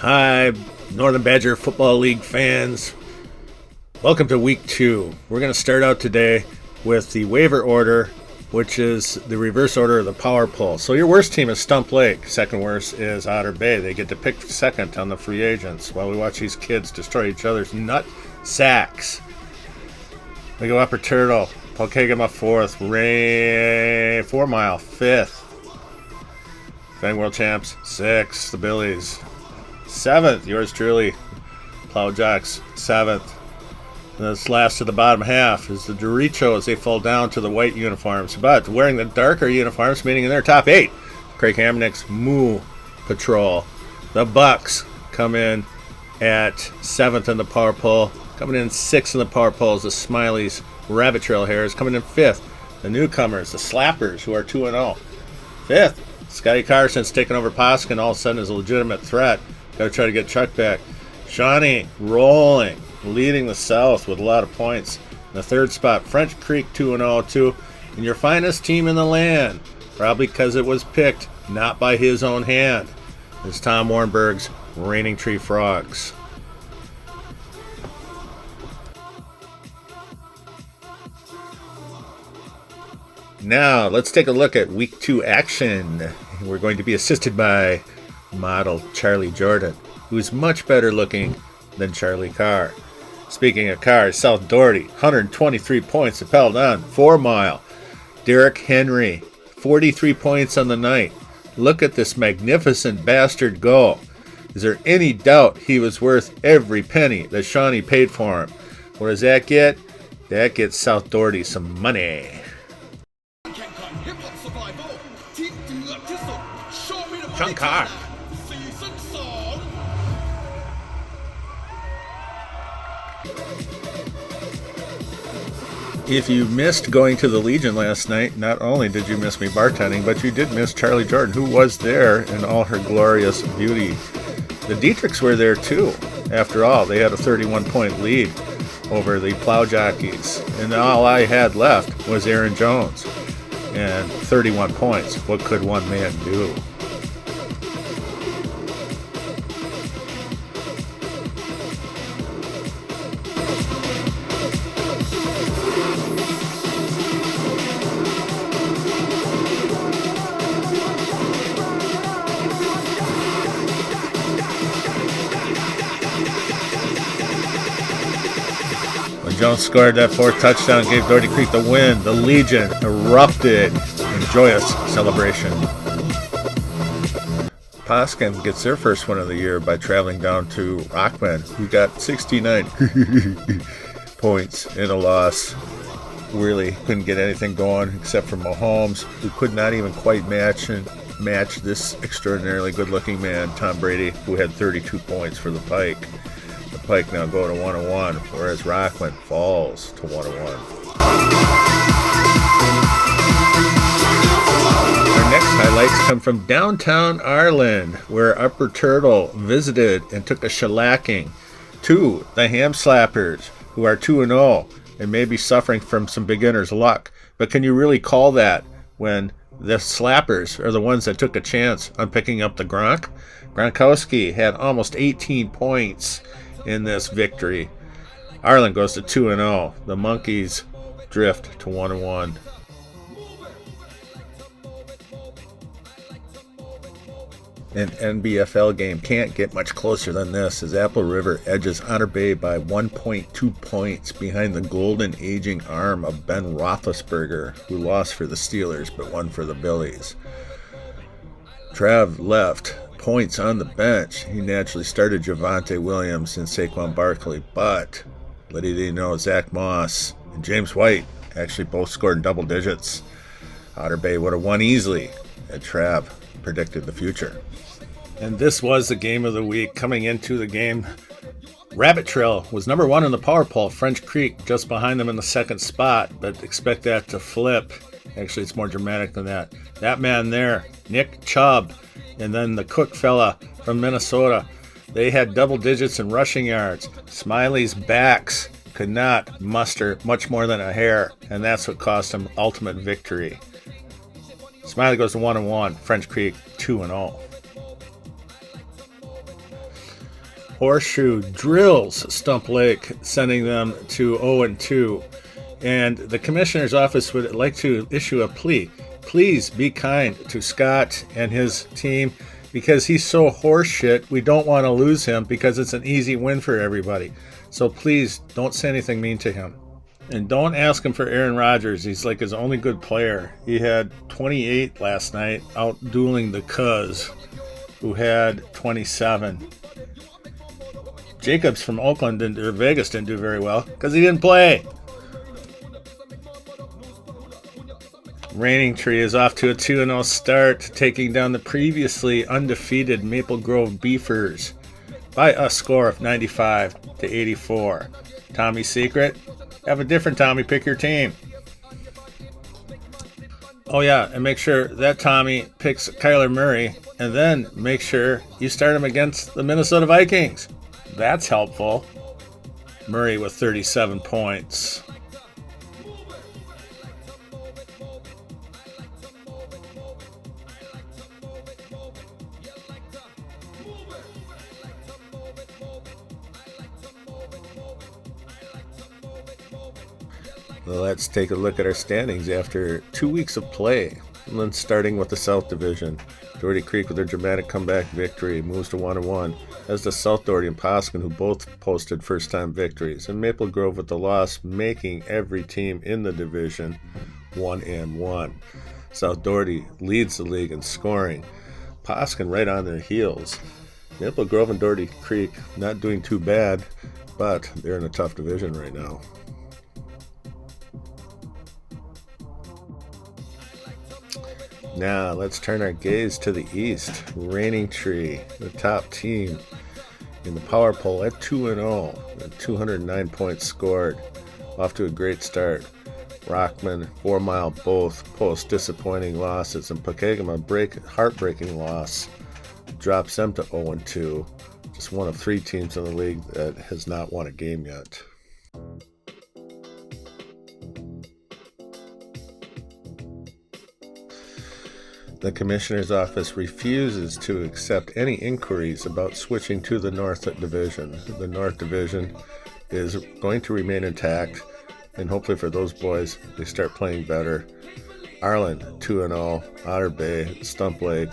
Hi, Northern Badger Football League fans. Welcome to week 2. We're going to start out today with the waiver order, which is the reverse order of the power poll. So your worst team is Stump Lake. Second worst is Otter Bay. They get to pick second on the free agents while we watch these kids destroy each other's nut sacks. We go Upper Turtle. Polkagama 4th. 4 Mile 5th. Fang World Champs 6th. The Billies 7th. Yours truly. Plow Jocks 7th. And this last to the bottom half is the Doritos. They fall down to the white uniforms, but wearing the darker uniforms, meaning in their top 8. Craig Hamnick's Moo Patrol. The Bucks come in at 7th in the power poll. Coming in 6th in the power poll is the Smiley's Rabbit Trail Hares. Coming in 5th, the newcomers, the Slappers, who are 2-0. 5th, Scotty Carson's taking over Poskin. All of a sudden is a legitimate threat. Got to try to get Chuck back. Shawnee rolling, leading the South with a lot of points. In the 3rd spot, French Creek 2-0 too. And your finest team in the land, probably because it was picked not by his own hand, is Tom Warnberg's Raining Tree Frogs. Now, let's take a look at Week 2 action. We're going to be assisted by model Charlie Jordan, who's much better looking than Charlie Carr. Speaking of cars, South Doherty, 123 points to pelt on 4 Mile. Derek Henry, 43 points on the night. Look at this magnificent bastard go. Is there any doubt he was worth every penny that Shawnee paid for him? What does that get? That gets South Doherty some money. Sean Carr. If you missed going to the Legion last night, not only did you miss me bartending, but you did miss Charlie Jordan, who was there in all her glorious beauty. The Dietrichs were there too. After all, they had a 31-point lead over the Plow Jockeys, and all I had left was Aaron Jones and 31 points. What could one man do? Jones scored that 4th touchdown, gave Doherty Creek the win. The Legion erupted in joyous celebration. Poskin gets their first win of the year by traveling down to Rockman, who got 69 points in a loss. Really couldn't get anything going except for Mahomes, who could not even quite match this extraordinarily good-looking man, Tom Brady, who had 32 points for the Pike. The Pike now go to 1-1, whereas Rockland falls to 1-1. Our next highlights come from downtown Ireland, where Upper Turtle visited and took a shellacking to the Ham Slappers, who are 2-0 and may be suffering from some beginner's luck. But can you really call that when the Slappers are the ones that took a chance on picking up the Gronk? Gronkowski had almost 18 points in this victory. Ireland goes to 2-0. The Monkeys drift to 1-1. An NBFL game can't get much closer than this, as Apple River edges Otter Bay by 1.2 points behind the golden aging arm of Ben Roethlisberger, who lost for the Steelers but won for the Billies. Trav left points on the bench. He naturally started Javonte Williams and Saquon Barkley, but little did he know Zach Moss and James White actually both scored in double digits. Otter Bay would have won easily had Trav predicted the future. And this was the game of the week. Coming into the game, Rabbit Trail was number 1 in the power poll. French Creek just behind them in the 2nd spot, but expect that to flip. Actually, it's more dramatic than that. That man there, Nick Chubb, and then the Cook fella from Minnesota, they had double digits in rushing yards. Smiley's backs could not muster much more than a hair, and that's what cost him ultimate victory. Smiley goes to 1-1, French Creek 2-0. Horseshoe drills Stump Lake, sending them to 0-2. And the commissioner's office would like to issue a plea. Please be kind to Scott and his team because he's so horseshit. We don't want to lose him because it's an easy win for everybody. So please don't say anything mean to him. And don't ask him for Aaron Rodgers. He's like his only good player. He had 28 last night, out dueling the Cuz, who had 27. Jacobs from Oakland or Vegas didn't do very well because he didn't play. Raining Tree is off to a 2-0 start, taking down the previously undefeated Maple Grove Beefers by a score of 95-84. Tommy's secret? Have a different Tommy pick your team. Oh yeah, and make sure that Tommy picks Kyler Murray, and then make sure you start him against the Minnesota Vikings. That's helpful. Murray with 37 points. Let's take a look at our standings after 2 weeks of play. And then starting with the South Division. Doherty Creek with their dramatic comeback victory moves to 1-1. As the South Doherty and Poskin, who both posted first-time victories. And Maple Grove with the loss, making every team in the division 1-1. South Doherty leads the league in scoring. Poskin right on their heels. Maple Grove and Doherty Creek not doing too bad, but they're in a tough division right now. Now, let's turn our gaze to the east. Raining Tree, the top team in the power poll at 2-0, and 209 points scored. Off to a great start. Rockman, 4 Mile both post disappointing losses, and Pokegama heartbreaking loss drops them to 0-2. Just one of 3 teams in the league that has not won a game yet. The Commissioner's Office refuses to accept any inquiries about switching to the North Division. The North Division is going to remain intact, and hopefully for those boys, they start playing better. Arlen, 2-0. Otter Bay, Stump Lake,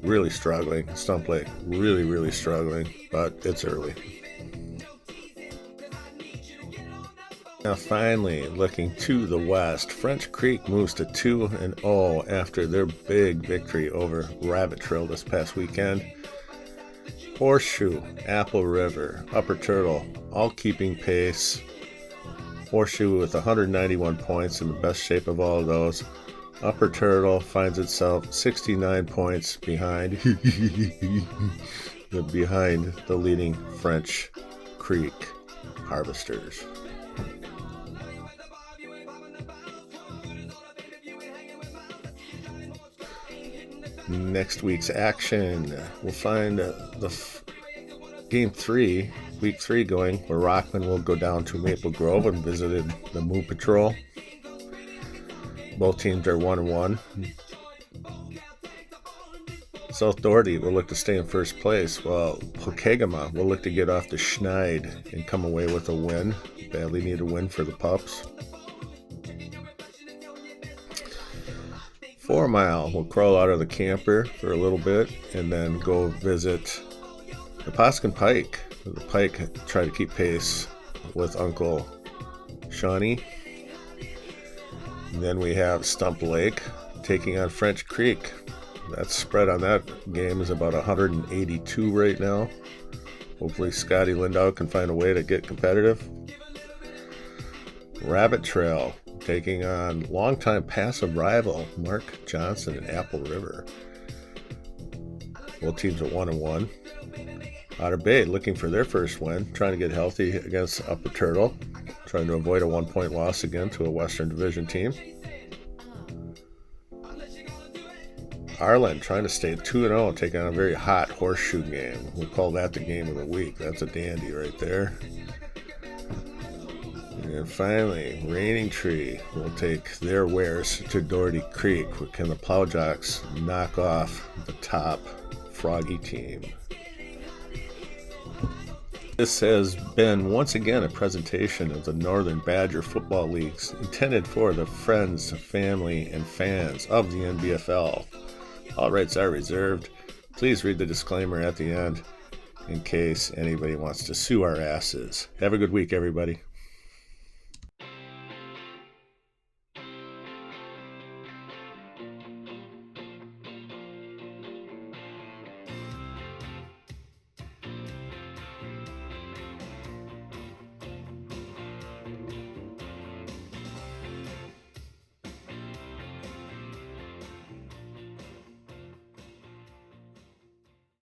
really struggling. Stump Lake, really struggling, but it's early. Now finally, looking to the west, French Creek moves to 2-0 after their big victory over Rabbit Trail this past weekend. Horseshoe, Apple River, Upper Turtle, all keeping pace. Horseshoe with 191 points in the best shape of all of those. Upper Turtle finds itself 69 points behind the leading French Creek Harvesters. Next week's action, we'll find Game 3, Week 3 going, where Rockman will go down to Maple Grove and visited the Moo Patrol. Both teams are 1-1. South Doherty will look to stay in first place, while Pokegama will look to get off the schneid and come away with a win. Badly need a win for the Pups. 4 Mile will crawl out of the camper for a little bit and then go visit the Poskin Pike. The Pike try to keep pace with Uncle Shawnee. And then we have Stump Lake taking on French Creek. That spread on that game is about 182 right now. Hopefully Scotty Lindau can find a way to get competitive. Rabbit Trail taking on longtime passive rival Mark Johnson and Apple River. Both teams are 1-1. Otter Bay looking for their first win, trying to get healthy against Upper Turtle, trying to avoid a 1-point loss again to a Western Division team. Arlen trying to stay 2-0, taking on a very hot Horseshoe game. We'll call that the game of the week. That's a dandy right there. And finally, Raining Tree will take their wares to Doherty Creek. Can the Plowjacks knock off the top Froggy team? This has been once again a presentation of the Northern Badger Football Leagues intended for the friends, family, and fans of the NBFL. All rights are reserved. Please read the disclaimer at the end in case anybody wants to sue our asses. Have a good week, everybody.